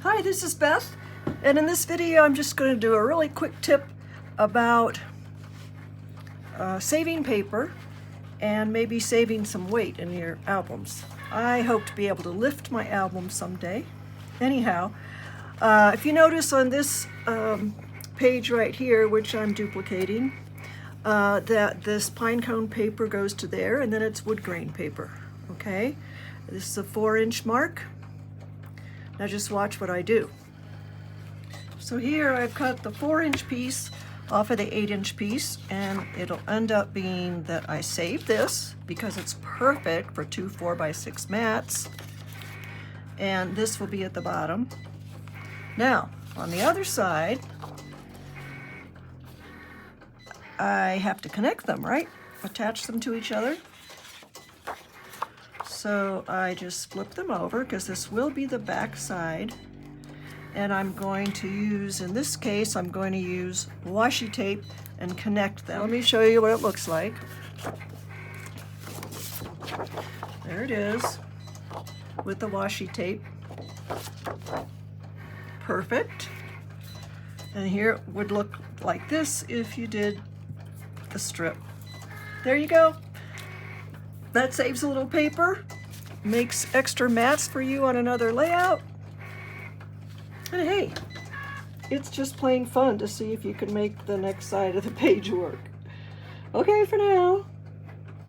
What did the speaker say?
Hi, this is Beth, and in this video I'm just going to do a really quick tip about saving paper and maybe saving some weight in your albums. I hope to be able to lift my album someday. Anyhow, if you notice on this page right here, which I'm duplicating, that this pine cone paper goes to there, and then it's wood grain paper. Okay, this is a 4-inch mark. Now just watch what I do. So here I've cut the 4-inch piece off of the 8-inch piece, and it'll end up being that I save this because it's perfect for 2 4x6 mats, and this will be at the bottom. Now on the other side, I have to connect them, right? Attach them to each other. So I just flip them over because this will be the back side, and I'm going to use, in this case, I'm going to use washi tape and connect them. Let me show you what it looks like. There it is with the washi tape. Perfect. And here it would look like this if you did the strip. There you go. That saves a little paper, makes extra mats for you on another layout. And hey, it's just plain fun to see if you can make the next side of the page work. Okay for now.